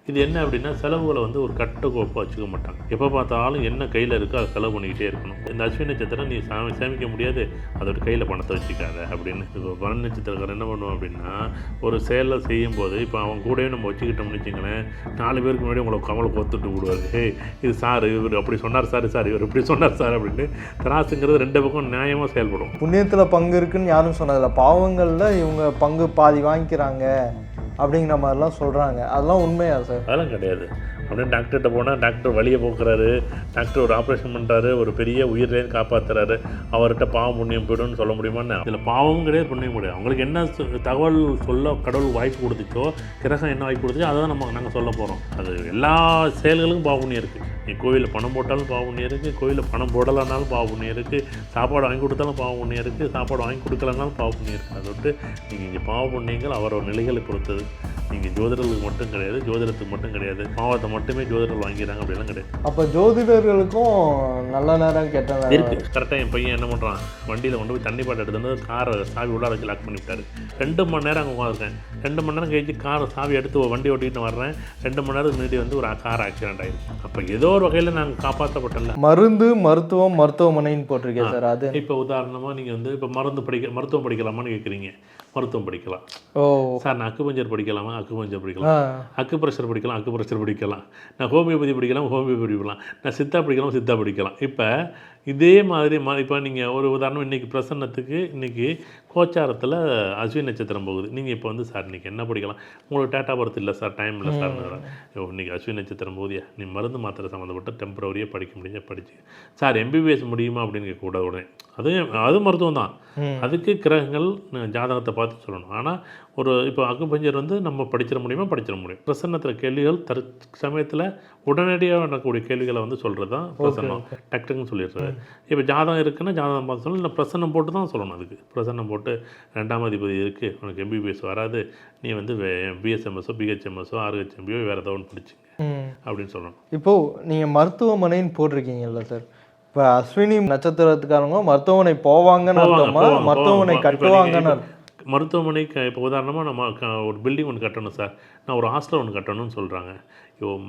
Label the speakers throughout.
Speaker 1: இது என்ன அப்படின்னா செலவுகளை வந்து ஒரு கட்டுக்கோப்பாக வச்சுக்க மாட்டாங்க. எப்போ பார்த்தாலும் என்ன கையில் இருக்கோ அதை செலவு பண்ணிக்கிட்டே இருக்கணும். இந்த அஸ்வினி நட்சத்திரம் நீ சேமிக்க முடியாது, அதோட கையில் பணத்தை வச்சுக்காத அப்படின்னு. இப்போ பரணி நட்சத்திரக்காரர் என்ன பண்ணுவோம் அப்படின்னா, ஒரு செயலை செய்யும்போது இப்போ அவன் கூடவே நம்ம வச்சுக்கிட்டோம்னு வச்சுங்களேன், 4 பேருக்கு முன்னாடி உங்களை கமலை கோத்துட்டு விடுவார். இது சார் இவர் அப்படி சொன்னார் சார் இவர் இப்படி சொன்னார் சார் அப்படின்னு. தராசுங்கிறது 2 பக்கம் நியாயமாக செயல்படும்.
Speaker 2: புண்ணியத்தில் பங்கு இருக்குன்னு யாரும் சொன்னதில்ல, பாவங்களில் இவங்க பங்கு பாதி வாங்கிக்கிறாங்க அப்படிங்கிற மாதிரிலாம் சொல்கிறாங்க. அதெல்லாம் உண்மையா சார்?
Speaker 1: அதெல்லாம் கிடையாது. அப்படியே டாக்டர்கிட்ட போனால் டாக்டர் வழியை போக்குறாரு, டாக்டர் ஒரு ஆப்ரேஷன் பண்ணுறாரு, ஒரு பெரிய உயிரிலேருந்து காப்பாற்றுறாரு, அவர்கிட்ட பாவம் புண்ணியம் போய்டும்னு சொல்ல முடியுமான்னு? இதில் பாவமும் கிடையாது புண்ணியம் கிடையாது. அவங்களுக்கு என்ன தகவல் சொல்ல கடவுள் வாய்ப்பு கொடுத்துச்சோ, கிரகம் என்ன வாய்ப்பு கொடுத்துச்சோ அதை தான் நாங்கள் சொல்ல போகிறோம். அது எல்லா செயல்களுக்கும் பாவ புண்ணியம் இருக்குது. நீ கோவிலில் பணம் போட்டாலும் பாவ புண்ணியம் இருக்குது, கோவிலில் பணம் போடலைனாலும் பாவ புண்ணியம் இருக்குது, சாப்பாடு வாங்கி கொடுத்தாலும் பாவ புண்ணியம் இருக்குது, சாப்பாடு வாங்கி கொடுக்கலனாலும் பாவ புண்ணியம் இருக்குது. அதை விட்டு நீங்கள் இங்கே பாவ புண்ணியங்கள் அவரோட நிலைகளை பொறுத்தது. நீங்கள் ஜோதிடர்களுக்கு மட்டும் கிடையாது, ஜோதிடத்துக்கு மட்டும் கிடையாது, பாவத்தை மட்டுமே ஜோதிடர்கள் வாங்கிறாங்க அப்படிலாம் கிடையாது.
Speaker 2: அப்போ ஜோதிடர்களுக்கும் நல்ல நேரம் கெட்ட நேரம்
Speaker 1: இருக்குது. கரெக்டாக என் பையன் என்ன பண்ணுறான், வண்டியில் கொண்டு போய் தண்ணி பாட்டு எடுத்து காரை சாவி உள்ளார வச்சு லாக் பண்ணி விட்டாரு. 2 மணி நேரம் அங்கே உட்காந்துருக்கேன். 2 மணி நேரம் கழிச்சு காரை சாவி எடுத்து வண்டி ஓட்டிகிட்டு வர்றேன். 2 மணி நேரத்துக்கு முன்னாடி வந்து ஒரு கார் ஆக்சிடென்ட் ஆகிடுச்சு. அப்போ ஏதோ ஒரு வகையில் நாங்கள் காப்பாற்றப்பட்டல.
Speaker 2: மருந்து மருத்துவம் மருத்துவமனைன்னு போட்டிருக்கேன் சார். அது
Speaker 1: இப்போ உதாரணமாக நீங்கள் வந்து இப்போ மருத்துவம் படிக்கலாமான்னு கேட்குறீங்க. மருத்துவம் படிக்கலாம். சார் நான் அக்குபஞ்சர் படிக்கலாமா? அக்குபஞ்சர் படிக்கலாம். அக்குப்ரெஷர் படிக்கலாம். அக்குப்ரெஷர் படிக்கலாம். நான் ஹோமியோபதி படிக்கலாம். ஹோமியோபதி படிக்கலாம். நான் சித்தா படிக்கலாம். சித்தா படிக்கலாம். இப்போ இதே மாதிரி இப்போ நீங்கள் ஒரு உதாரணம், இன்றைக்கி பிரசன்னத்துக்கு இன்றைக்கி கோச்சாரத்தில் அஸ்வினி நட்சத்திரம் போகுது. நீங்கள் இப்போ வந்து சார் இன்றைக்கி என்ன படிக்கலாம், உங்களுக்கு டேட்டா பர்த் இல்லை சார், டைம் இல்லை சார், இன்றைக்கி அஸ்வினி நட்சத்திரம் போகுதியா, நீ மருந்து மாத்திரை சம்மந்தப்பட்ட டெம்பரவரியாக படிக்க முடிஞ்சா படிச்சு சார் எம்பிபிஎஸ் முடியுமா அப்படின்னு கேட்கக்கூடாது உடனே. அது மருத்துவம் தான். அதுக்கு கிரகங்கள் ஜாதகத்தை பார்த்து சொல்லணும். ஆனால் ஒரு இப்போ அக்குபஞ்சர் வந்து நம்ம படிச்சிட முடியுமா? படிச்சிட முடியும். பிரசன்னத்தில் கேள்விகள் சமயத்தில் உடனடியாக நடக்கக்கூடிய கேள்விகளை வந்து சொல்கிறது தான் பிரசன்னம். டக்குன்னு சொல்லிடுறது. இப்போ ஜாதகம் இருக்குன்னா ஜாதகம் பார்த்து சொல்லணும், இல்லை பிரசன்னம் போட்டு தான் சொல்லணும். அதுக்கு பிரசன்னம் போட்டு 2ஆம் அதிபதி இருக்குது, உனக்கு எம்பிபிஎஸ் வராது, நீ வந்து பிஎஸ்எம்எஸோ பிஹெச்எம்எஸோ ஆர்ஹெச்எம்பியோ வேறு ஏதோ ஒன்று படிச்சுங்க அப்படின்னு சொல்லணும்.
Speaker 2: இப்போது நீங்கள் மருத்துவமனைன்னு போட்டிருக்கீங்கல்ல சார், இப்போ அஸ்வினி நட்சத்திரத்துக்காரங்க மருத்துவமனை போவாங்கன்னு அர்த்தமா, மருத்துவமனை கட்டுவாங்கன்னு?
Speaker 1: மருத்துவமனைக்கு இப்போ உதாரணமாக நம்ம ஒரு பில்டிங் ஒன்று கட்டணும் சார், நான் ஒரு ஹாஸ்டல் ஒன்று கட்டணும்னு சொல்கிறாங்க.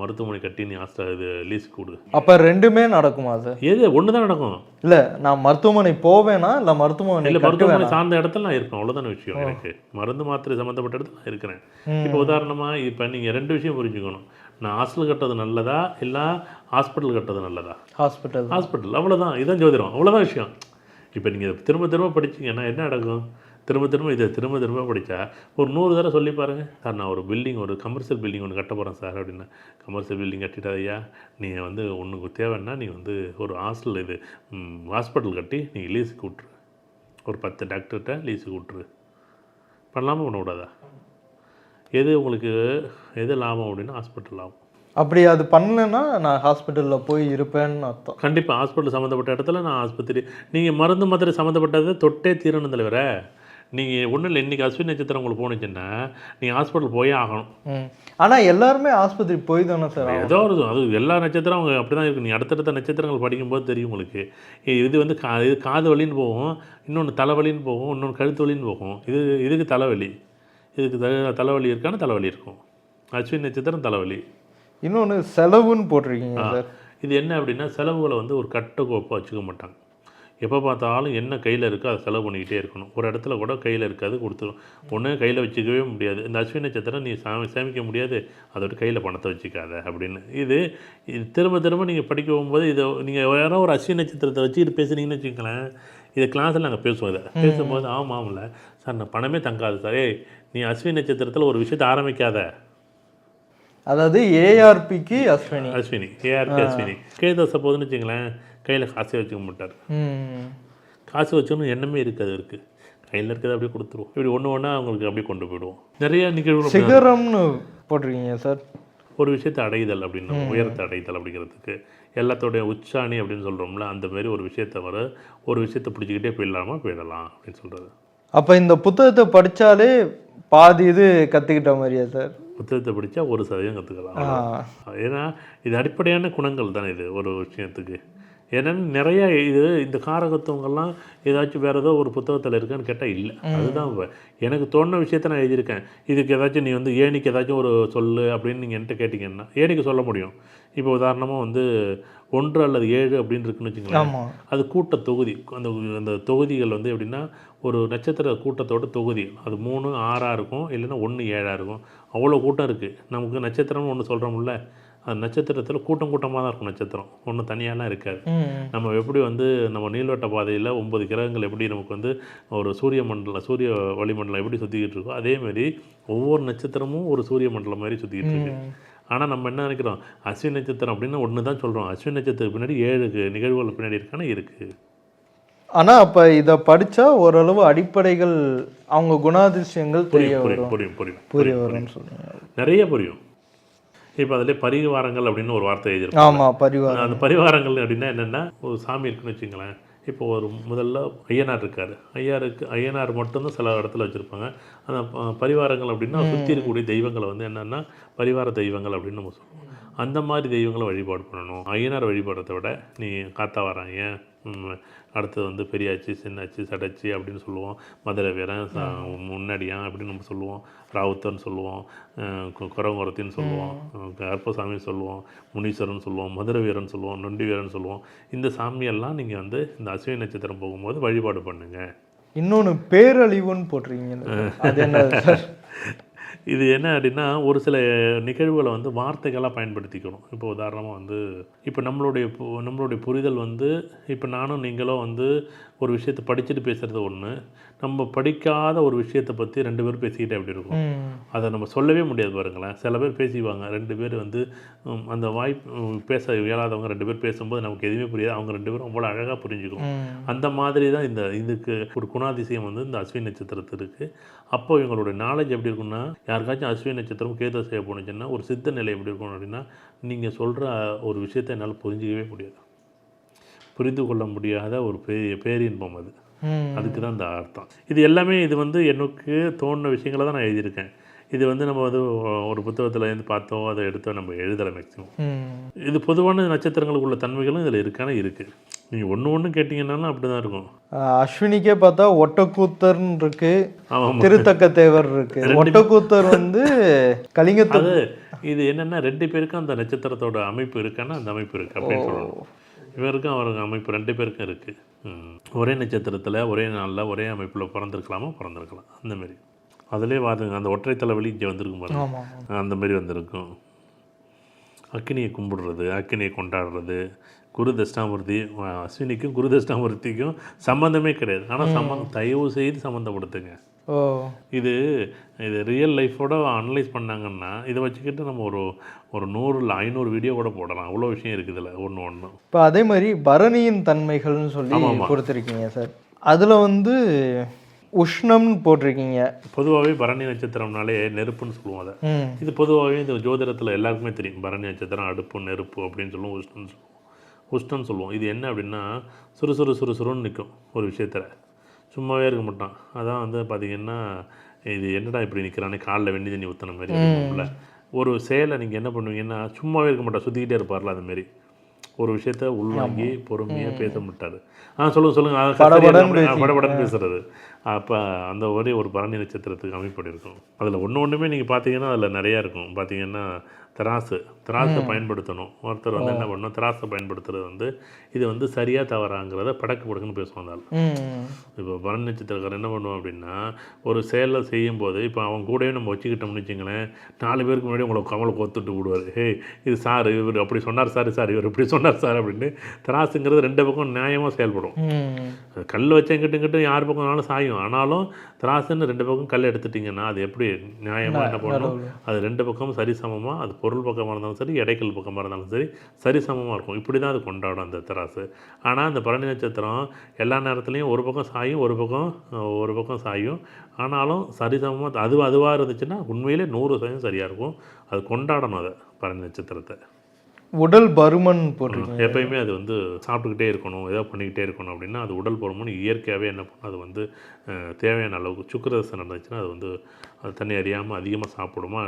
Speaker 1: மருத்துவமனை கட்டி நீ ஹாஸ்டல் இது லீஸ் கொடு.
Speaker 2: அப்போ 2மே நடக்குமா சார்?
Speaker 1: எது ஒன்று தான் நடக்கும்.
Speaker 2: இல்லை நான் மருத்துவமனை போவேனா இல்லை மருத்துவமனை
Speaker 1: சார்ந்த இடத்துல நான் இருப்பேன், அவ்வளோதான விஷயம். எனக்கு மருந்து மாத்திரை சம்மந்தப்பட்ட இடத்துல நான் இருக்கிறேன். இப்போ உதாரணமாக இப்போ நீங்கள் 2 விஷயம் புரிஞ்சுக்கணும். நான் ஹாஸ்டல் கட்டுறது நல்லதா இல்லை ஹாஸ்பிட்டல் கட்டுறது நல்லதா? ஹாஸ்பிட்டல் அவ்வளோதான். இதுதான் ஜோதிடம், அவ்வளோதான் விஷயம். இப்போ நீங்கள் திரும்ப படிச்சிங்கன்னா என்ன நடக்கும்? திரும்ப படித்தா ஒரு 100 தடவை சொல்லி பாருங்கள். சார் நான் ஒரு கமர்ஷியல் பில்டிங் ஒன்று கட்ட போகிறேன் சார் அப்படின்னா, கமர்ஷியல் பில்டிங் கட்டிட்டாதையா, நீங்கள் வந்து ஒன்றுக்கு தேவைன்னா நீ வந்து ஒரு ஹாஸ்பிட்டல் கட்டி நீங்கள் லீஸுக்கு விட்ரு, ஒரு 10 டாக்டர்கிட்ட லீஸுக்கு விட்ரு. பண்ணலாமா பண்ணக்கூடாதா? எது லாபம் அப்படின்னா ஹாஸ்பிட்டல் லாபம்.
Speaker 2: அப்படி அது பண்ணலைன்னா நான் ஹாஸ்பிட்டலில் போய் இருப்பேன்னு அர்த்தம்.
Speaker 1: கண்டிப்பாக ஹாஸ்பிட்டல் சம்மந்தப்பட்ட இடத்துல நான் ஆஸ்பத்திரி, நீங்கள் மருந்து மாத்திரை சம்மந்தப்பட்டதை தொட்டே தீரணும் தலைவர. நீங்கள் ஒன்றும் இல்லை, இன்றைக்கி அஸ்வினி நட்சத்திரம் உங்களுக்கு போணுச்சுன்னா நீங்கள் ஹாஸ்பிட்டல் போயே ஆகணும்.
Speaker 2: ஆனால் எல்லாருமே ஆஸ்பத்திரி போய் தானே சார்?
Speaker 1: ஏதோ ஒரு அது எல்லா நட்சத்திரம் அவங்க அப்படி தான் இருக்குது. நீ அடுத்தடுத்த நட்சத்திரங்கள் படிக்கும்போது தெரியும் உங்களுக்கு. இது வந்து இது காது வலின்னு போகும், இன்னொன்று தலைவலின்னு போகும், இன்னொன்று கழுத்து வலின்னு போகும். இதுக்கு தலைவலி, இதுக்கு தலைவலி இருக்கான தலைவலி இருக்கும். அஸ்வினி நட்சத்திரம் தலைவலி.
Speaker 2: இன்னொன்று செலவுன்னு போட்டிருக்கீங்க சார்.
Speaker 1: இது என்ன அப்படின்னா, செலவுகளை வந்து ஒரு கட்டுக்கோப்பாக வச்சுக்க மாட்டாங்க. எப்போ பார்த்தாலும் என்ன கையில் இருக்கோ அதை செலவு பண்ணிக்கிட்டே இருக்கணும். ஒரு இடத்துல கூட கையில் இருக்காது, கொடுத்துரும். ஒன்று கையில் வச்சுக்கவே முடியாது. இந்த அஸ்வினி நட்சத்திரம் நீ சேமிக்க முடியாது, அதோட கையில் பணத்தை வச்சுக்காத அப்படின்னு. இது திரும்ப நீங்கள் படிக்க போகும்போது இதை நீங்கள் யாரோ ஒரு அஸ்வினி நட்சத்திரத்தை வச்சு இது பேசுனீங்கன்னு வச்சுக்கங்களேன். இதை கிளாஸில் நாங்கள் பேசுவோம். இதை பேசும்போது ஆமாம்ல சார் நான் பணமே தங்காது சார், நீ அஸ்வினி நட்சத்திரத்தில் ஒரு விஷயத்தை ஆரம்பிக்காத.
Speaker 2: அதாவது ஏஆர்பிக்கு அஸ்வினி
Speaker 1: ஏஆர்பி அஸ்வினி கேதசை போதுன்னு வச்சுங்களேன், கையில் காசே வச்சுக்க மாட்டார். காசு வச்சோன்னு எண்ணமே இருக்காது, இருக்குது கையில் இருக்கிறது அப்படியே கொடுத்துருவோம். இப்படி ஒன்று அவங்களுக்கு அப்படியே கொண்டு போயிடுவோம். நிறைய நிகழ்வு
Speaker 2: சிகரம்னு போட்டிருக்கீங்க சார்.
Speaker 1: ஒரு விஷயத்தை அடைதல் அப்படின்னா, உயரத்தை அடைதல் அப்படிங்கிறதுக்கு எல்லாத்தோடைய உச்சாணி அப்படின்னு சொல்கிறோம்ல, அந்த மாதிரி ஒரு விஷயத்தை பிடிச்சிக்கிட்டே போயிடலாம் அப்படின்னு சொல்கிறது.
Speaker 2: அப்போ இந்த புத்தகத்தை படித்தாலே பாதி இது கற்றுக்கிட்ட மாதிரியா சார்?
Speaker 1: புத்தகத்தை படித்தா 1% கற்றுக்கலாம். ஏன்னா இது அடிப்படையான குணங்கள் தானே இது ஒரு விஷயத்துக்கு. ஏன்னா நிறைய இந்த காரகத்துவங்கள்லாம் ஏதாச்சும் வேறு ஏதோ ஒரு புத்தகத்தில் இருக்கான்னு கேட்டால் இல்லை. அதுதான் எனக்கு தோணுன விஷயத்த நான் எழுதியிருக்கேன். இதுக்கு ஏதாச்சும் நீ வந்து ஏணிக்கு ஏதாச்சும் ஒரு சொல்லு அப்படின்னு நீங்கள் என்கிட்ட கேட்டிங்கன்னா ஏணிக்கு சொல்ல முடியும். இப்போ உதாரணமாக 1 அல்லது 7 அப்படின்னு இருக்குன்னு வச்சுங்களேன். அது கூட்ட தொகுதி. அந்த தொகுதிகள் எப்படின்னா ஒரு நட்சத்திர கூட்டத்தோட தொகுதி. அது 3 6 இருக்கும், இல்லைன்னா 1 7 இருக்கும். அவ்வளோ கூட்டம் இருக்குது. நமக்கு நட்சத்திரம்னு ஒன்று சொல்கிறோம்ல, அந்த நட்சத்திரத்தில் கூட்டமாக தான் இருக்கும். நட்சத்திரம் ஒன்றும் தனியாலாம் இருக்காது. நம்ம எப்படி நம்ம நீள்வட்ட பாதையில் 9 கிரகங்கள் எப்படி நமக்கு ஒரு சூரிய வளிமண்டலம் எப்படி சுற்றிக்கிட்டு இருக்கோ, அதேமாரி ஒவ்வொரு நட்சத்திரமும் ஒரு சூரிய மண்டலம் மாதிரி சுற்றிக்கிட்டு இருக்கு. ஆனால் நம்ம என்ன நினைக்கிறோம், அஸ்வினி நட்சத்திரம் அப்படின்னு ஒன்று தான் சொல்கிறோம். அஸ்வினி நட்சத்திரத்துக்கு பின்னாடி 7 நிகழ்வுகள் பின்னாடி இருக்கான இருக்குது.
Speaker 2: ஆனால் அப்போ இதை படித்தா ஓரளவு அடிப்படைகள் அவங்க குணாதிசயங்கள்
Speaker 1: புரியும் சொல்லுங்க, நிறைய புரியும். இப்போ அதில் பரிவாரங்கள் அப்படின்னு ஒரு வார்த்தை எழுதியிருக்கோம்.
Speaker 2: ஆமாம், பரிவாரம்.
Speaker 1: அந்த பரிவாரங்கள் அப்படின்னா என்னென்னா, ஒரு சாமி இருக்குன்னு வச்சுங்களேன். இப்போ ஒரு முதல்ல ஐயனார் இருக்கார். ஐயனார் மட்டும்தான் சில இடத்துல வச்சுருப்பாங்க. அந்த பரிவாரங்கள் அப்படின்னா சுற்றி இருக்கக்கூடிய தெய்வங்களை என்னென்னா பரிவார தெய்வங்கள் அப்படின்னு நம்ம சொல்லுவோம். அந்த மாதிரி தெய்வங்களை வழிபாடு பண்ணணும். ஐயனார் வழிபாடுறதை விட நீ காத்தா வராங்க, அடுத்தது பெரியாச்சி, சின்னாச்சி, சடச்சி அப்படின்னு சொல்லுவோம். மதுரை வீரன், முன்னாடியான் அப்படின்னு நம்ம சொல்லுவோம். ராவுத்தர்னு சொல்லுவோம், குரங்குரத்தின்னு சொல்லுவோம், கருப்பசாமின்னு சொல்லுவோம், முனீஸ்வரன் சொல்லுவோம், மதுரை வீரன் சொல்லுவோம், நொண்டி வீரன் சொல்லுவோம். இந்த சாமியெல்லாம் நீங்கள் இந்த அஸ்வினி நட்சத்திரம் போகும்போது வழிபாடு பண்ணுங்க.
Speaker 2: இன்னொன்று பேரழிவுன்னு போட்டிருக்கீங்க, அது என்ன?
Speaker 1: இது என்ன அப்படின்னா, ஒரு சில நிகழ்வுகளை வார்த்தைகளாக பயன்படுத்திக்கணும். இப்போ உதாரணமாக இப்போ நம்மளுடைய புரிதல் இப்போ நானும் நீங்களும் ஒரு விஷயத்தை படிச்சுட்டு பேசுகிறது ஒன்று, நம்ம படிக்காத ஒரு விஷயத்தை பற்றி 2 பேர் பேசிக்கிட்டே எப்படி இருக்கும், அதை நம்ம சொல்லவே முடியாது பாருங்களேன். சில பேர் பேசிக்குவாங்க, 2 பேர் அந்த பேச இயலாதவங்க 2 பேர் பேசும்போது நமக்கு எதுவுமே புரியாது. அவங்க 2 பேரும் அவ்வளோ அழகாக புரிஞ்சுக்கும். அந்த மாதிரி தான் இதுக்கு ஒரு குணாதிசயம் இந்த அஸ்வினி நட்சத்திரத்துக்கு. அப்போ இவங்களுடைய நாலேஜ் எப்படி இருக்குன்னா, யாருக்காச்சும் அஸ்வினி நட்சத்திரம் கேது செய்ய போனுச்சுன்னா ஒரு சித்த நிலை எப்படி இருக்கணும் அப்படின்னா, நீங்கள் சொல்கிற ஒரு விஷயத்தை என்னால் புரிஞ்சிக்கவே முடியாது, புரிந்து கொள்ள முடியாத ஒரு பேரின்பம் அது. அதுக்கு தான் இந்த அர்த்தம். இது எல்லாமே எனக்கு தோணுன விஷயங்களை தான் நான் எழுதியிருக்கேன். இது நம்ம ஒரு புத்தகத்தில் பார்த்தோம், அதை எடுத்தோம், நம்ம எழுதலை மேக்ஸிமம். இது பொதுவான நட்சத்திரங்களுக்குள்ள தன்மைகளும் இதில் இருக்குது. நீங்கள் ஒன்று கேட்டிங்கன்னாலும் அப்படி தான் இருக்கும்.
Speaker 2: அஸ்வினிக்கே பார்த்தா ஒட்டக்கூத்தர்னு இருக்கு, திருத்தக்க தேவர் இருக்கு. ஒட்டக்கூத்தர் கலிங்கத்து.
Speaker 1: இது என்னென்னா 2 பேருக்கும் அந்த நட்சத்திரத்தோட அமைப்பு இருக்கான்னா அந்த அமைப்பு இருக்குது அப்படின்னு சொல்லணும். இவருக்கும் அவருக்கு அமைப்பு 2 பேருக்கும் இருக்குது. ஒரே நட்சத்திரத்தில் ஒரே நாளில் ஒரே அமைப்பில் பிறந்திருக்கலாம் அந்தமாரி. அதிலே வாதுங்க அந்த ஒற்றை தலைவலி இங்கே வந்திருக்கும் பாருங்க, அந்தமாரி வந்திருக்கும். அக்கினியை கும்பிடுறது, அக்கினியை கொண்டாடுறது. குரு தட்சிணாமூர்த்தி, அஸ்வினிக்கும் குரு தட்சிணாமூர்த்திக்கும் சம்மந்தமே கிடையாது. ஆனால் தயவு செய்து சம்மந்தப்படுத்துங்க. இது ரியல் லைஃபோட அனலைஸ் பண்ணாங்கன்னா இதை வச்சுக்கிட்டு நம்ம ஒரு 100 இல்லை 500 வீடியோ கூட போடலாம். அவ்வளோ விஷயம் இருக்குது இதில் ஒன்று.
Speaker 2: இப்போ அதே மாதிரி பரணியின் தன்மைகள்னு சொல்லி கொடுத்துருக்கீங்க சார். அதில் உஷ்ணம்னு போட்டிருக்கீங்க.
Speaker 1: பொதுவாகவே பரணி நட்சத்திரம்னாலே நெருப்புன்னு சொல்லுவோம். அதை இது பொதுவாகவே இந்த ஜோதிடத்தில் எல்லாருக்குமே தெரியும். பரணி நட்சத்திரம் அடுப்பு, நெருப்பு அப்படின்னு சொல்லுவோம், உஷ்ணம்னு சொல்லுவோம். இது என்ன அப்படின்னா சுறுசுறுன்னு நிற்கும் ஒரு விஷயத்தில், சும்மாவே இருக்க மாட்டான். அதான் பார்த்திங்கன்னா இது என்னடா இப்படி நிற்கிறானே, காலில் வெண்ணி தண்ணி ஊற்றின மாதிரி இருக்கும்ல. ஒரு செயலை நீங்கள் என்ன பண்ணுவீங்கன்னா சும்மாவே இருக்க மாட்டா, சுற்றிக்கிட்டே இருப்பார்ல. அதுமாரி ஒரு விஷயத்த உள்வாங்கி பொறுமையாக பேச மாட்டார். சொல்லுங்கள் படபடன்னு பேசுகிறது. அப்போ அந்த ஒரு பரணி நட்சத்திரத்துக்கு அமைப்படி இருக்கும். அதில் ஒன்றுமே நீங்கள் பார்த்தீங்கன்னா அதில் நிறையா இருக்கும். பார்த்தீங்கன்னா திராசை பயன்படுத்தணும். ஒருத்தர் என்ன பண்ணணும், திராசை பயன்படுத்துறது இது சரியாக தவறாங்கிறத படக்குன்னு பேசுவாங்க. இப்போ பரணி நட்சத்திரக்காரர் என்ன பண்ணுவோம் அப்படின்னா, ஒரு செயலை செய்யும்போது இப்போ அவங்க கூடவே நம்ம வச்சுக்கிட்டோம்னு வச்சுங்களேன், 4 பேருக்கு முன்னாடி உங்களை கமலை கொத்துட்டு விடுவார். இது சார், இவர் அப்படி சொன்னார் சார், இவர் இப்படி சொன்னார் சார் அப்படின்னு. திராசுங்கிறது 2 பக்கம் நியாயமாக செயல்படும். கல் வச்ச கிட்ட யார் பக்கம் வேணாலும் சாயும். ஆனாலும் திராசுன்னு 2 பக்கம் கல் எடுத்துட்டிங்கன்னா அது எப்படி நியாயமாக என்ன பண்ணணும், அது 2 பக்கமும் சரிசமமாக, அது பொருள் பக்கமாக இருந்தாலும் சரி, எடைக்கல் பக்கமாக இருந்தாலும் சரி, சரிசமமாக இருக்கும். இப்படி தான் அது கொண்டாடும் அந்த திராசு. ஆனால் அந்த பரணி நட்சத்திரம் எல்லா நேரத்துலையும் ஒரு பக்கம் சாயும், ஒரு பக்கம் சாயும். ஆனாலும் சரிசமமாக அதுவாக இருந்துச்சுன்னா உண்மையிலே 100% சரியாக இருக்கும். அது கொண்டாடணும் அதை பரணி நட்சத்திரத்தை.
Speaker 2: உடல் பருமன் போட்டு
Speaker 1: எப்பயுமே அது சாப்பிட்டுக்கிட்டே இருக்கணும், ஏதோ பண்ணிக்கிட்டே இருக்கணும் அப்படின்னா அது உடல் பருமன் இயற்கையாகவே என்ன பண்ணும், அது தேவையான அளவுக்கு சுக்கிரதசை நடந்துச்சுன்னா அது தண்ணி அறியாமல் அதிகமாக சாப்பிடுமா,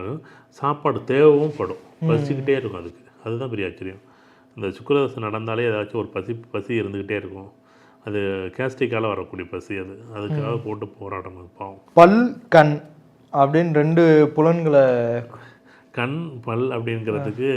Speaker 1: சாப்பாடு தேவையும் படும், பசிக்கிட்டே இருக்கும் அதுக்கு. அதுதான் பெரிய ஆச்சரியம். அந்த சுக்கிரதசை நடந்தாலே ஏதாச்சும் ஒரு பசி இருந்துக்கிட்டே இருக்கும். அது கேஸ்ட்ரிக்கால் வரக்கூடிய பசி. அதுக்காக போட்டு போராடணும் பாவம்.
Speaker 2: பல் கண் அப்படின்னு 2 புலன்களை
Speaker 1: கண் பல் அப்படிங்கிறதுக்கு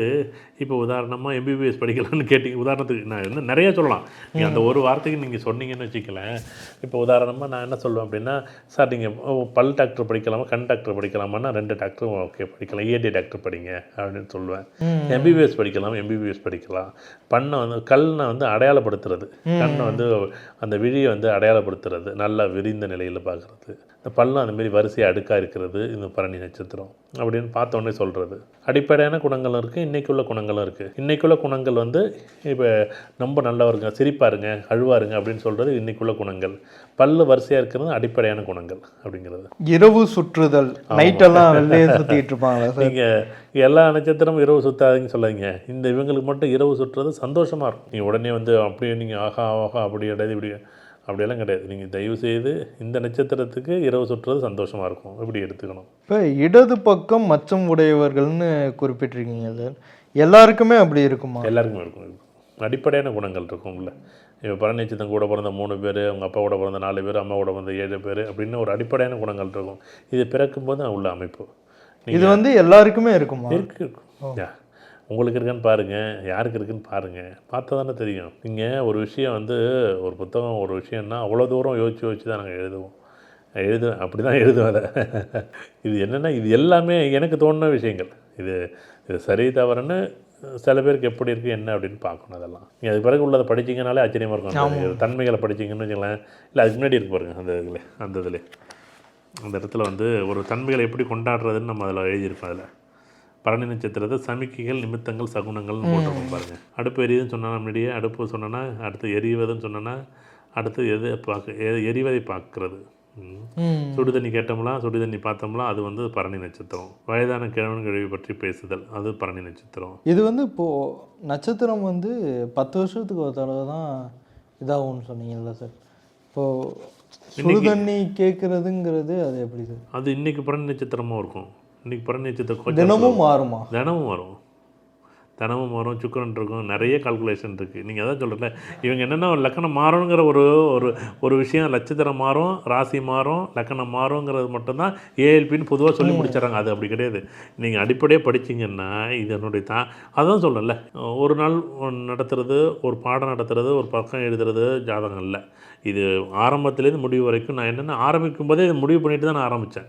Speaker 1: இப்போ உதாரணமாக எம்பிபிஎஸ் படிக்கலாம்னு கேட்டிங்க. உதாரணத்துக்கு நான் இன்னும் நிறைய சொல்லலாம். நீங்கள் அந்த ஒரு வார்த்தைக்கு நீங்கள் சொன்னீங்கன்னு வச்சுக்கலேன். இப்போ உதாரணமாக நான் என்ன சொல்லுவேன் அப்படின்னா, சார் நீங்கள் பல் டாக்டர் படிக்கலாமா கண் டாக்டர் படிக்கலாமான்னா 2 டாக்டரும் ஓகே படிக்கலாம், ENT டாக்டர் படிங்க அப்படின்னு சொல்லுவேன். எம்பிபிஎஸ் படிக்கலாம், எம்பிபிஎஸ் படிக்கலாம். கண்ணை வந்து அடையாளப்படுத்துறது, கண்ணை வந்து அந்த விழியை வந்து அடையாளப்படுத்துறது, நல்லா விரிந்த நிலையில் பார்க்குறது. இந்த பல்லும் அந்தமாரி வரிசையாக அடுக்காக இருக்கிறது இந்த பரணி நட்சத்திரம் அப்படின்னு பார்த்தோன்னே சொல்கிறது. அடிப்படையான குணங்களும் இருக்குது, இன்றைக்குள்ள குணங்களும் இருக்குது. இன்றைக்குள்ள குணங்கள் வந்து இப்போ ரொம்ப நல்லவருங்க, சிரிப்பாருங்க, அழுவாருங்க அப்படின்னு சொல்கிறது இன்றைக்குள்ள குணங்கள். பல்லு வரிசையாக இருக்கிறது அடிப்படையான குணங்கள் அப்படிங்கிறது.
Speaker 2: இரவு சுற்றுதல், நைட்டெல்லாம் வெளியே சுற்றிட்டு இருப்பாங்களா?
Speaker 1: நீங்கள் எல்லா நட்சத்திரமும் இரவு சுற்றாதீங்கன்னு சொல்லாதீங்க. இவங்களுக்கு மட்டும் இரவு சுற்றுறது சந்தோஷமாக இருக்கும். நீங்கள் உடனே வந்து அப்படியே நீங்கள் ஆஹா அப்படி கிடையாது இப்படி அப்படியெல்லாம் கிடையாது. நீங்கள் தயவுசெய்து இந்த நட்சத்திரத்துக்கு இரவு சுற்றுறது சந்தோஷமாக இருக்கும், இப்படி எடுத்துக்கணும்.
Speaker 2: இப்போ இடது பக்கம் மச்சம் உடையவர்கள்னு குறிப்பிட்டிருக்கீங்க சார், எல்லாருக்குமே அப்படி இருக்குமா?
Speaker 1: எல்லாருக்குமே இருக்கும். அடிப்படையான குணங்கள் இருக்கும் உள்ள. இப்போ பரணி நட்சத்திரம் கூட பிறந்த 3 பேர், அவங்க அப்பா கூட பிறந்த 4 பேர், அம்மா கூட பிறந்த 7 பேர் அப்படின்னு ஒரு அடிப்படையான குணங்கள் இருக்கும். இது பிறக்கும்போது உள்ள அமைப்பு.
Speaker 2: இது வந்து எல்லாருக்குமே இருக்குமா?
Speaker 1: இருக்கு. உங்களுக்கு இருக்குன்னு பாருங்கள், யாருக்கு இருக்குன்னு பாருங்கள், பார்த்தா தானே தெரியும். நீங்கள் ஒரு விஷயம் வந்து ஒரு புத்தகம் ஒரு விஷயம்னா அவ்வளோ தூரம் யோசித்து தான் நாங்கள் எழுதுவேன். அப்படி தான் எழுதுவேன் அதை. இது என்னென்னா இது எல்லாமே எனக்கு தோணுன விஷயங்கள். இது சரி தவறுன்னு சில பேருக்கு எப்படி இருக்குது என்ன அப்படின்னு பார்க்கணும். அதெல்லாம் நீங்கள் அது பிறகு உள்ளதை படிச்சிங்கனாலே ஆச்சரியமாக இருக்கும். தன்மைகளை படிச்சிங்கன்னு வச்சுங்களேன். இல்லை அதுக்கு முன்னாடி இருக்கு பாருங்கள், அந்த இடத்துல வந்து ஒரு தன்மைகளை எப்படி கொண்டாடுறதுன்னு நம்ம அதில் எழுதியிருப்போம். அதில் பரணி நட்சத்திரத்தை சமிக்கைகள், நிமித்தங்கள், சகுனங்கள்னு போட்டிருக்கோம் பாருங்கள். அடுப்பு எரியுதுன்னு சொன்னால் முன்னாடியே அடுப்பு சொன்னோன்னா, அடுத்து எரிவதுன்னு சொன்னோன்னா அடுத்து எரிவதை பார்க்குறது. சுடு தண்ணி கேட்டோம்லாம், சுடு தண்ணி பார்த்தோம்லாம், அது வந்து பரணி நட்சத்திரம். வயதான கிழவன் கிழவி பற்றி பேசுதல், அது பரணி நட்சத்திரம்.
Speaker 2: இது வந்து இப்போது நட்சத்திரம் வந்து 10 வருஷத்துக்கு ஒரு தடவை தான் இதாகும்னு சொன்னீங்கல்ல சார். இப்போது சுடு தண்ணி கேட்குறதுங்கிறது அது எப்படி சார்?
Speaker 1: அது இன்றைக்கி பரணி நட்சத்திரமாக இருக்கும். இன்றைக்கி பரணி நட்சத்திரம்
Speaker 2: தினமும் மாறுமா?
Speaker 1: தினமும் வரும். சுக்கிரன் இருக்கும், நிறைய கால்குலேஷன் இருக்குது. நீங்கள் அதான் சொல்கிறல, இவங்க என்னென்னா லக்கணம் மாறுங்கிற ஒரு விஷயம், நட்சத்திரம் மாறும், ராசி மாறும், லக்கணம் மாறுங்கிறது மட்டும்தான் ஏஎல்பின்னு பொதுவாக சொல்லி முடிச்சிடறாங்க. அது அப்படி கிடையாது. நீங்கள் அடிப்படையாக படிச்சிங்கன்னா இதனுடைய அதான் சொல்கிறேன்ல, ஒரு நாள் நடத்துறது, ஒரு பாடம் நடத்துறது, ஒரு பக்கம் எழுதுறது ஜாதகம் இல்லை. இது ஆரம்பத்துலேருந்து முடிவு வரைக்கும் நான் என்னென்னா ஆரம்பிக்கும் போதே இது முடிவு பண்ணிட்டு தான் நான் ஆரம்பித்தேன்.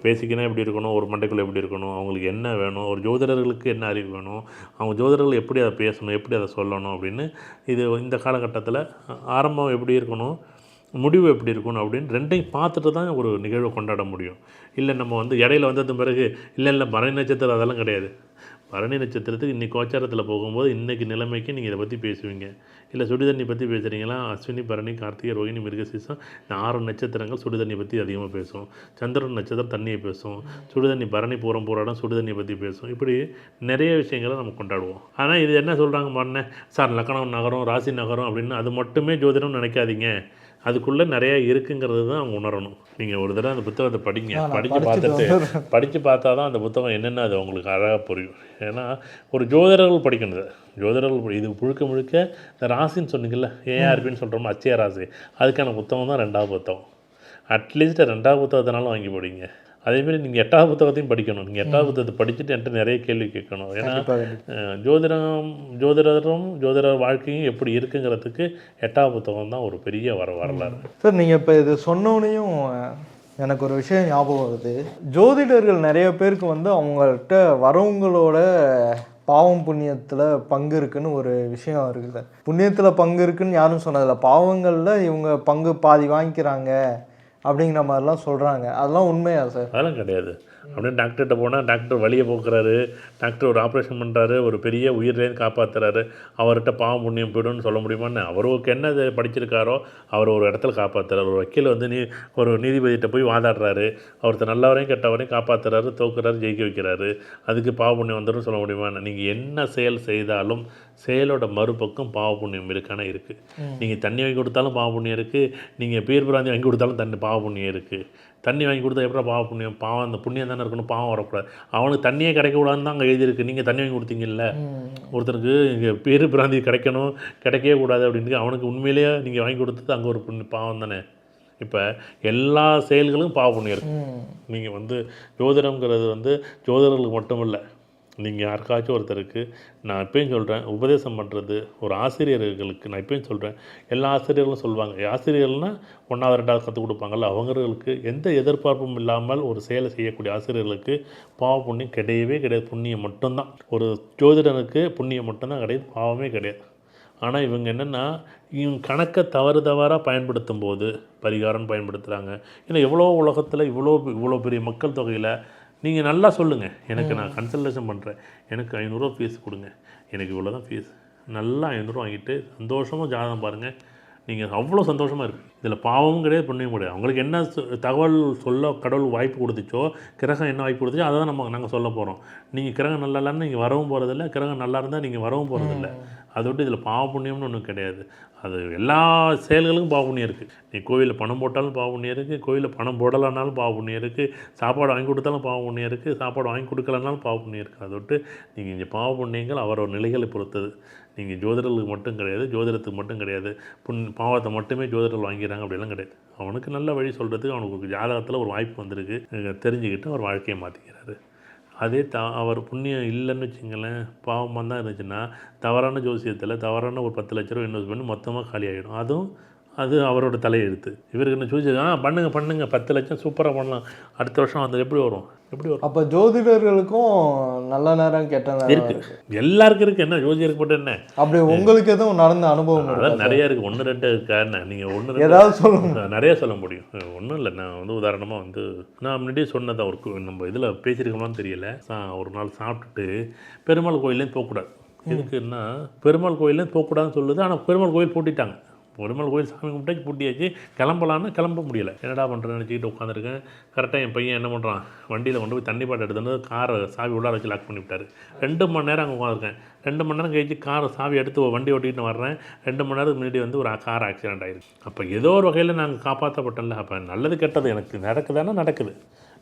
Speaker 1: பேசிக்கினா எப்படி இருக்கணும், ஒரு மண்டைக்குள்ளே எப்படி இருக்கணும், அவங்களுக்கு என்ன வேணும், ஒரு ஜோதிடர்களுக்கு என்ன அறிவு வேணும், அவங்க ஜோதிடர்கள் எப்படி அதை பேசணும், எப்படி அதை சொல்லணும் அப்படின்னு இந்த காலகட்டத்தில் ஆரம்பம் எப்படி இருக்கணும், முடிவு எப்படி இருக்கணும் அப்படின்னு 2ஐயும் பார்த்துட்டு தான் ஒரு நிகழ்வை கொண்டாட முடியும். இல்லை நம்ம வந்து இடையில வந்தது பிறகு இல்லை பரணி நட்சத்திரம் அதெல்லாம் கிடையாது. பரணி நட்சத்திரத்துக்கு இன்றைக்கி கோச்சாரத்தில் போகும்போது இன்றைக்கி நிலைமைக்கு நீங்கள் இதை பற்றி பேசுவீங்க. இல்லை சுடுதண்ணி பற்றி பேசுகிறீங்களா, அஸ்வினி, பரணி, கார்த்திகை, ரோகிணி, மிருகசீரிஷம், இந்த 6 நட்சத்திரங்கள் சுடுதண்ணி பற்றி அதிகமாக பேசும். சந்திரன் நட்சத்திரம் தண்ணியை பேசும். சுடுதண்ணி பரணி, பூரம், போராடம் சுடுதண்ணியை பற்றி பேசும். இப்படி நிறைய விஷயங்களை நம்ம கொண்டாடுவோம். ஆனால் இது என்ன சொல்கிறாங்க பாருங்க, சார் லக்கணம் நகரம், ராசி நகரம் அப்படின்னு அது மட்டுமே ஜோதிடம்னு நினைக்காதீங்க. அதுக்குள்ளே நிறையா இருக்குங்கிறது தான் அவங்க உணரணும். நீங்கள் ஒரு தடவை அந்த புத்தகத்தை படித்து பார்த்தா தான் அந்த புத்தகம் என்னென்ன அது அவங்களுக்கு அழகாக புரியும். ஏன்னா ஒரு ஜோதிடர்கள் படிக்கணும். ஜோதிடர்கள் இது முழுக்க இந்த ராசின்னு சொன்னீங்கல்ல, ஏஆர்பின்னு சொல்கிறோம், அச்சய ராசி, அதுக்கான புத்தகம் தான் 2வது புத்தகம். அட்லீஸ்ட் 2வது புத்தகத்தினாலும் வாங்கி படிங்க. அதேமாரி நீங்கள் 8வது புத்தகத்தையும் படிக்கணும். நீங்கள் 8வது புத்தகத்தை படிச்சுட்டு என்கிட்ட நிறைய கேள்வி கேட்கணும். ஏன்னா ஜோதிடர் வாழ்க்கையும் எப்படி இருக்குங்கிறதுக்கு 8வது புத்தகம் தான் ஒரு பெரிய வரலாறு.
Speaker 2: சார் நீங்கள் இப்போ இது சொன்னோன்னையும் எனக்கு ஒரு விஷயம் ஞாபகம் வருது. ஜோதிடர்கள் நிறைய பேருக்கு வந்து அவங்கள்ட்ட வரவங்களோட பாவம் புண்ணியத்தில் பங்கு இருக்குன்னு ஒரு விஷயம் இருக்குது. புண்ணியத்தில் பங்கு இருக்குன்னு யாரும் சொன்னதில்லை, பாவங்களில் இவங்க பங்கு பாதி வாங்கிக்கிறாங்க அப்படிங்கிற மாதிரிலாம் சொல்கிறாங்க. அதெல்லாம் உண்மையா சார்?
Speaker 1: அதெல்லாம் கிடையாது. அப்படியே டாக்டர்கிட்ட போனால் டாக்டர் வழியை போக்குறாரு, டாக்டர் ஒரு ஆப்ரேஷன் பண்ணுறாரு, ஒரு பெரிய உயிர்லேருந்து காப்பாற்றுறாரு, அவர்கிட்ட பாவம் புண்ணியம் போய்டும்னு சொல்ல முடியுமான்னு? அவருக்கு என்ன படிச்சிருக்காரோ அவர் ஒரு இடத்துல காப்பாற்றுறாரு. ஒரு வக்கீல் வந்து ஒரு நீதிபதிகிட்ட போய் வாதாடுறாரு, ஒருத்தர் நல்லவரையும் கெட்டவரையும் காப்பாற்றுறாரு, தோக்குறாரு, ஜெயிக்க வைக்கிறாரு, அதுக்கு பாவ புண்ணியம் வந்துடும் சொல்ல முடியுமான்னு? நீங்கள் என்ன செயல் செய்தாலும் செயலோட மறுபக்கம் பாவ புண்ணியம் இருக்கான இருக்குது. நீங்கள் தண்ணி வாங்கி கொடுத்தாலும் பாவ புண்ணியம் இருக்குது, நீங்கள் பீர் பிராந்தி வாங்கி கொடுத்தாலும் பாவ புண்ணியம் இருக்குது. தண்ணி வாங்கி கொடுத்தா எப்படி பாவ புண்ணியம்? பாவம் அந்த புண்ணியம் தானே இருக்கணும், பாவம் வரக்கூடாது. அவனுக்கு தண்ணியே கிடைக்கக்கூடாதுன்னு தான் அங்கே எழுதியிருக்கு. நீங்கள் தண்ணி வாங்கி கொடுத்தீங்கல்ல, ஒருத்தருக்கு இங்கே பேரு பிராந்தி கிடைக்கணும், கிடைக்கவே கூடாது அப்படின்னு அவனுக்கு உண்மையிலேயே நீங்கள் வாங்கி கொடுத்தது அங்கே ஒரு பாவம் தானே. இப்போ எல்லா செயல்களும் பாவ புண்ணியம் இருக்குது. நீங்கள் வந்து ஜோதிடம்ங்கிறது வந்து ஜோதிடர்களுக்கு மட்டும் இல்லை, நீங்கள் யாருக்காச்சும் ஒருத்தருக்கு, நான் எப்பயும் சொல்கிறேன், உபதேசம் பண்ணுறது ஒரு ஆசிரியர்களுக்கு நான் எப்பயும் சொல்கிறேன், எல்லா ஆசிரியர்களும் சொல்லுவாங்க, ஆசிரியர்கள்னால் 1வது 2வது கற்றுக் கொடுப்பாங்கள்ல, அவங்களுக்கு எந்த எதிர்பார்ப்பும் இல்லாமல் ஒரு செயலை செய்யக்கூடிய ஆசிரியர்களுக்கு பாவ புண்ணியம் கிடையவே கிடையாது. புண்ணியம் மட்டும்தான். ஒரு ஜோதிடனுக்கு புண்ணியம் மட்டும்தான் கிடையாது, பாவமே கிடையாது. ஆனால் இவங்க என்னென்னா, இவங்க கணக்கை தவறாக பயன்படுத்தும் போது பரிகாரம் பயன்படுத்துகிறாங்க. ஏன்னா எவ்வளோ உலகத்தில் இவ்வளோ பெரிய மக்கள் தொகையில் நீங்கள் நல்லா சொல்லுங்கள், எனக்கு நான் கன்சல்டேஷன் பண்ணுறேன், எனக்கு 500 ஃபீஸ் கொடுங்க, எனக்கு இவ்வளோ தான் ஃபீஸ், நல்லா 500 வாங்கிட்டு சந்தோஷமாக ஜாதகம் பாருங்கள், நீங்கள் அவ்வளோ சந்தோஷமாக இருக்குது. இதில் பாவமும் கிடையாது, புண்ணியம் கிடையாது. அவங்களுக்கு என்ன தகவல் சொல்ல கடவுள் வாய்ப்பு கொடுத்துச்சோ, கிரகம் என்ன வாய்ப்பு கொடுத்துச்சோ அதை தான் நாங்கள் சொல்ல போகிறோம். நீங்கள் கிரகம் நல்லா இல்லைன்னு நீங்கள் வரவும் போகிறதில்ல, கிரகம் நல்லா இருந்தால் நீங்கள் வரவும் போகிறதில்ல. அதை விட்டு இதில் பாவ புண்ணியம்னு ஒன்றும் கிடையாது. அது எல்லா செயல்களுக்கும் பாவ புண்ணியம் இருக்குது. நீ கோவிலில் பணம் போட்டாலும் பாவ புண்ணியம் இருக்குது, கோவிலில் பணம் போடலைனாலும் பாவ புண்ணியம் இருக்குது, சாப்பாடு வாங்கி கொடுத்தாலும் பாவ புண்ணியம் இருக்குது, சாப்பாடு வாங்கி கொடுக்கலனாலும் பாவ புண்ணியம் இருக்குது. அதை விட்டு நீங்கள் இங்கே பாவ புண்ணியங்கள் அவரோட நிலைகளை பொறுத்தது. நீங்கள் ஜோதிடர்களுக்கு மட்டும் கிடையாது, ஜோதிடத்துக்கு மட்டும் கிடையாது, பாவத்தை மட்டுமே ஜோதிடர்கள் வாங்கிறாங்க அப்படிலாம் கிடையாது. அவனுக்கு நல்ல வழி சொல்கிறதுக்கு அவனுக்கு ஜாதகத்தில் ஒரு வாய்ப்பு வந்திருக்கு, தெரிஞ்சுக்கிட்டு அவர் வாழ்க்கையை மாற்றிக்கிறாரு. அதே அவர் புண்ணியம் இல்லைன்னு வச்சுங்களேன், பாவமாக தான் இருந்துச்சுன்னா தவறான ஜோசியத்தில் தவறான ஒரு 10 லட்ச ரூபா இன்வெஸ்ட் பண்ணி மொத்தமாக காலி ஆகிடும். அது அவரோட தலையெழுத்து. இவருக்கு என்ன ஜோசி பண்ணுங்க 10 லட்சம் சூப்பராக பண்ணலாம், அடுத்த வருஷம் அது எப்படி வரும்?
Speaker 2: அப்போ ஜோதிடர்களுக்கும் நல்ல நேரம் கெட்ட நேரம்
Speaker 1: இருக்குது, எல்லாருக்கும் இருக்குது. என்ன ஜோதிடருக்கு போட்டு என்ன
Speaker 2: அப்படி உங்களுக்கு எதுவும் நடந்த அனுபவம்?
Speaker 1: அதான் நிறையா இருக்குது. 1 2 இருக்கா என்ன? நீங்கள் 1 2
Speaker 2: ஏதாவது சொல்லுங்க.
Speaker 1: நிறைய சொல்ல முடியும். ஒன்றும் இல்லை, நான் வந்து உதாரணமாக வந்து நான் முன்னாடியே சொன்னதான், ஒரு நம்ம இதில் பேசியிருக்கோமான்னு தெரியல. ஒரு நாள் சாப்பிட்டுட்டு பெருமாள் கோயிலேருந்து போகக்கூடாது. எதுக்குன்னா பெருமாள் கோயிலேருந்து போகக்கூடாதுன்னு சொல்லுது, ஆனால் பெருமாள் கோயில் பூட்டிட்டாங்க. பெருமாள் கோயில் சாமி கும்பிட்டாச்சு, பூட்டியாச்சு. கிளம்பலான்னு கிளம்ப முடியலை. என்னடா பண்ணுறேன்னு நினச்சிக்கிட்டு உட்காந்துருக்கேன். கரெக்டாக என் பையன் என்ன பண்ணுறான், வண்டியில் கொண்டு போய் தண்ணி பாட்டு எடுத்துன்னு காரை சாவி உள்ளார வச்சு லாக் பண்ணி விட்டார். 2 மணி நேரம் அங்கே உட்காந்துருக்கேன். 2 மணி நேரம் கழிச்சு காரை சாவி எடுத்து வண்டி ஓட்டிகிட்டு வர்றேன். 2 மணி நேரத்துக்கு முன்னாடி வந்து ஒரு கார் ஆக்சிடென்ட் ஆகிருக்கு. அப்போ ஏதோ ஒரு வகையில் நாங்கள் காப்பாற்றப்பட்டோம்ல. அப்போ நல்லது கெட்டது எனக்கு நடக்குது.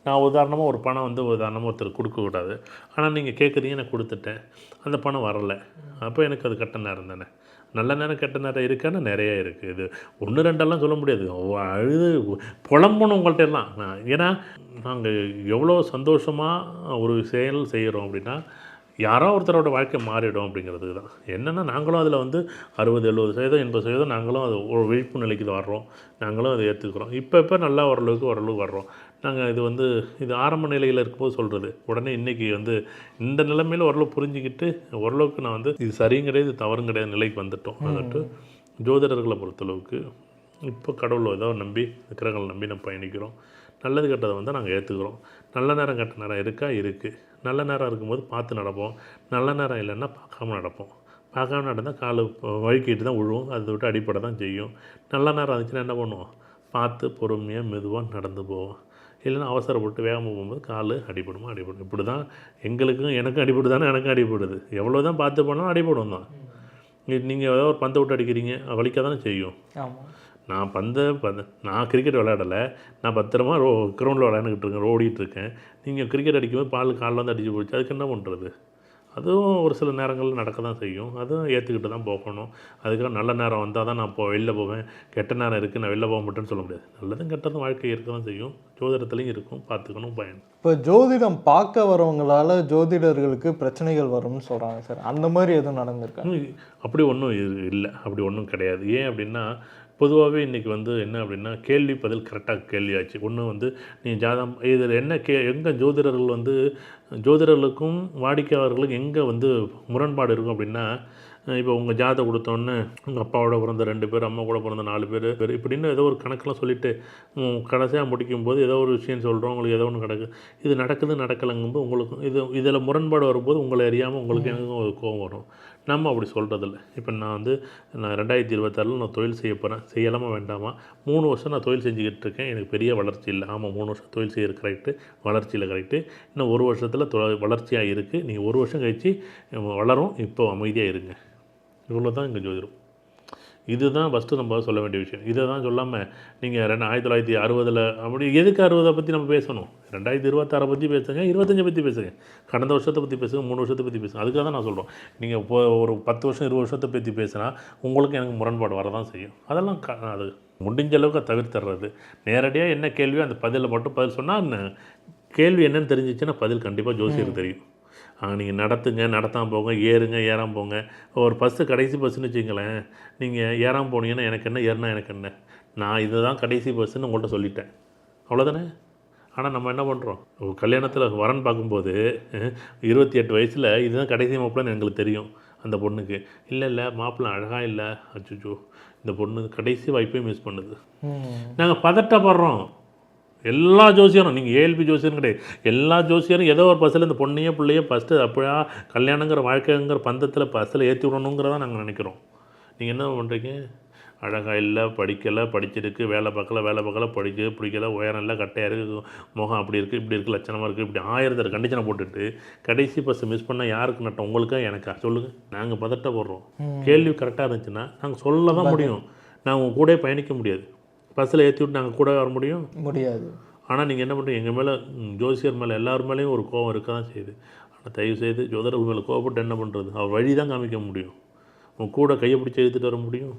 Speaker 1: நான் உதாரணமாக ஒரு பணம் வந்து ஒருத்தர் கொடுக்கக்கூடாது, ஆனால் நீங்கள் கேட்குறீங்க, நான் கொடுத்துட்டேன், அந்த பணம் வரலை. அப்போ எனக்கு அது கெட்ட நேரம் தானே. நல்ல நேரம் கெட்ட நேரம் இருக்கான்னு நிறைய இருக்குது. இது 1 2 சொல்ல முடியாது. அழுது புலம்பணும் உங்கள்கிட்ட எல்லாம். ஏன்னா நாங்கள் எவ்வளோ சந்தோஷமாக ஒரு செயல் செய்கிறோம் அப்படின்னா, யாரோ ஒருத்தரோட வாழ்க்கை மாறிடும் அப்படிங்கிறதுக்கு தான். என்னென்னா நாங்களும் அதில் வந்து 60-70% 80% நாங்களும் அது ஒரு விழிப்பு நிலைக்கு வர்றோம், நாங்களும் அதை ஏற்றுக்கிறோம். இப்போ நல்லா ஓரளவுக்கு வர்றோம். நாங்கள் இது ஆரம்ப நிலையில் இருக்கும்போது சொல்கிறது, உடனே இன்றைக்கி வந்து இந்த நிலைமையில் ஓரளவு புரிஞ்சுக்கிட்டு ஓரளவுக்கு நான் வந்து இது சரியும் கிடையாது, இது தவறும் கிடையாது நிலைக்கு வந்துட்டோம். அதுட்டு ஜோதிடர்களை பொறுத்தளவுக்கு இப்போ கடவுளை ஏதோ நம்பி கிரகங்களை நம்பி நம்ம பயணிக்கிறோம். நல்லது கெட்டதை வந்து நாங்கள் ஏற்றுக்கிறோம். நல்ல நேரம் கெட்ட நேரம் இருக்குது. நல்ல நேரம் இருக்கும்போது பார்த்து நடப்போம், நல்ல நேரம் இல்லைன்னா பார்க்காம நடப்போம். பார்க்காம நடந்தால் கால் வழுக்கிட்டு தான் விழுவும், அதை விட்டு அடிப்படை தான் செய்யும். நல்ல நேரம் இருந்துச்சுன்னா என்ன பண்ணுவோம், பார்த்து பொறுமையாக மெதுவாக நடந்து போவோம். இல்லைன்னா அவசரப்பட்டு வேகமாக போகும்போது கால் அடிபடும். இப்படி தான் எனக்கும் அடிபடுதானே, எனக்கும் அடிபடுது. எவ்வளோ தான் பார்த்து போனாலும் அடிபடும் தான். நீங்கள் ஏதோ ஒரு பந்தை விட்டு அடிக்கிறீங்க, வலிக்க தானே செய்யும். நான் கிரிக்கெட் விளையாடலை, நான் பத்திரமா கிரவுண்டில் விளையாண்டுக்கிட்டு இருக்கேன், ஓடிட்டுருக்கேன். நீங்கள் கிரிக்கெட் அடிக்கும்போது காலில் வந்து அடிச்சு போச்சு, அதுக்கு என்ன பண்ணுறது? அதுவும் ஒரு சில நேரங்களில் நடக்க தான் செய்யும். அதுவும் ஏற்றுக்கிட்டு தான் போகணும். அதுக்காக நல்ல நேரம் வந்தால் தான் நான் வெளில போவேன், கெட்ட நேரம் இருக்குது நான் வெளில போக மாட்டேன்னு சொல்ல முடியாது. நல்லதும் கெட்டதும் வாழ்க்கை இருக்க தான் செய்யும். ஜோதிடத்துலையும் இருக்கும், பார்த்துக்கணும், பயன்.
Speaker 2: இப்போ ஜோதிடம் பார்க்க வரவங்களால ஜோதிடர்களுக்கு பிரச்சனைகள் வரும்னு சொல்கிறாங்க சார், அந்த மாதிரி எதுவும் நடந்திருக்கா?
Speaker 1: அப்படி ஒன்றும் இல்லை, அப்படி ஒன்றும் கிடையாது. ஏன் அப்படின்னா பொதுவாகவே இன்றைக்கி வந்து என்ன அப்படின்னா கேள்வி பதில் கரெக்டாக கேள்வியாச்சு. ஒன்று வந்து நீ ஜாதகம் இதில் என்ன எங்கே ஜோதிடர்கள் வந்து ஜோதிடர்களுக்கும் வாடிக்கையாளர்களுக்கும் எங்கே வந்து முரண்பாடு இருக்கும் அப்படின்னா, இப்போ உங்கள் ஜாதகம் கொடுத்தோன்னே உங்கள் அப்பாவோட பிறந்த 2 பேர், அம்மா கூட பிறந்த 4 பேர் இப்படின்னு ஏதோ ஒரு கணக்கெலாம் சொல்லிவிட்டு கடைசியாக முடிக்கும்போது ஏதோ ஒரு விஷயம் சொல்கிறோம், உங்களுக்கு ஏதோ ஒன்று இது நடக்கலைங்கும்போது உங்களுக்கு இதில் முரண்பாடு வரும்போது உங்களை அறியாமல் உங்களுக்கு எனக்கும் ஒரு கோபம் வரும். நம்ம அப்படி சொல்கிறதில்ல. இப்போ நான் 2026 நான் தொழில் செய்ய போகிறேன், செய்யலாமா வேண்டாமா? 3 வருஷம் நான் தொழில் செஞ்சுக்கிட்டு இருக்கேன், எனக்கு பெரிய வளர்ச்சி இல்லை. ஆமாம், 3 வருஷம் தொழில் செய்கிறது கரெக்டு, வளர்ச்சியில் கரெக்டு. இன்னும் 1 வருஷத்தில் வளர்ச்சியாக இருக்குது. நீங்கள் 1 வருஷம் கழித்து வளரும், இப்போ அமைதியாக இருங்க. இவ்வளோ தான் இங்கே ஜோதிடம். இதுதான் ஃபஸ்ட்டு நம்ம சொல்ல வேண்டிய விஷயம். இதை தான் சொல்லாமல் நீங்கள் 1960 அப்படி எதுக்கு 60 பற்றி நம்ம பேசணும்? 2026 பற்றி பேசுங்க, 25 பற்றி பேசுங்க, கடந்த வருஷத்தை பற்றி பேசுங்க, 3 வருஷத்தை பற்றி பேசுங்க. அதுக்காக தான் நான் சொல்கிறோம். நீங்கள் இப்போ ஒரு 10 வருஷம் 20 வருஷத்தை பற்றி பேசினா உங்களுக்கு எனக்கு முரண்பாடு வரதான் செய்யும். அதெல்லாம் அது முடிஞ்ச அளவுக்கு தவிர்த்துறது. நேரடியாக என்ன கேள்வியோ அந்த பதிலில் மட்டும் பதில் சொன்னால் கேள்வி என்னன்னு தெரிஞ்சிச்சுன்னா பதில் கண்டிப்பாக ஜோசியருக்கு தெரியும். நீங்கள் நடத்துங்க, நடத்தாமல் போங்க, ஏறுங்க, ஏறாமல் போங்க. ஒரு பஸ்ஸு கடைசி பஸ்ஸுன்னு வச்சுங்களேன், நீங்கள் ஏறாமல் போனீங்கன்னா எனக்கு என்ன, ஏறினா எனக்கு என்ன, நான் இதுதான் கடைசி பஸ்ஸுன்னு உங்கள்கிட்ட சொல்லிட்டேன், அவ்வளோதானே. ஆனால் நம்ம என்ன பண்ணுறோம், கல்யாணத்தில் வரன் பார்க்கும்போது 28 வயசில் இதுதான் கடைசி மாப்பிள்ளைன்னு எங்களுக்கு தெரியும். அந்த பொண்ணுக்கு இல்லை மாப்பிள்ளை அழகாக இல்லை, அச்சுச்சோ இந்த பொண்ணு கடைசி வாய்ப்பையும் மிஸ் பண்ணுது. நாங்கள் பதட்டப்படுறோம். எல்லா ஜோசியரும், நீங்கள் ஏஎல்பி ஜோசியரும் கிடையாது, எல்லா ஜோசியரும் ஏதோ ஒரு பஸ்ஸில் இந்த பொண்ணையே பிள்ளையே ஃபஸ்ட்டு அப்படியா கல்யாணங்கிற வாழ்க்கைங்கிற பந்தத்தில் பஸ்ஸில் ஏற்றி விடணுங்கிறதான் நாங்கள் நினைக்கிறோம். நீங்கள் என்ன பண்ணுறீங்க, அழகாக இல்லை, படிக்கலை, படிச்சிருக்கு, வேலை பார்க்கல, படிக்க பிடிக்கல, உயரம் இல்லை, கட்டையாக இருக்குது, முகம் அப்படி இருக்குது, இப்படி இருக்குது, லட்சணமாக இருக்குது, இப்படி 1000 கண்டிஷனை போட்டுட்டு கடைசி பஸ்ஸை மிஸ் பண்ணால் யாருக்கு நட்டம், உங்களுக்கா எனக்கா சொல்லுங்கள். நாங்கள் பதட்டப்படுறோம். கேள்வி கரெக்டாக இருந்துச்சுன்னா நாங்கள் சொல்ல தான் முடியும். நாங்கள் உங்கள் கூட பயணிக்க முடியாது. பஸ்ஸில் ஏற்றி விட்டு நாங்கள் கூட வர முடியாது. ஆனால் நீங்கள் என்ன பண்ணுறீங்க, எங்கள் மேலே ஜோசியர் மேலே எல்லார் மேலேயும் ஒரு கோவம் இருக்க தான் செய்யுது. ஆனால் தயவுசெய்து ஜோதிடர் மேலே கோவப்பட்டு என்ன பண்ணுறது, அவர் வழி தான் காமிக்க முடியும். உன் கூட கையை பிடிச்சி எடுத்துகிட்டு வர முடியாது.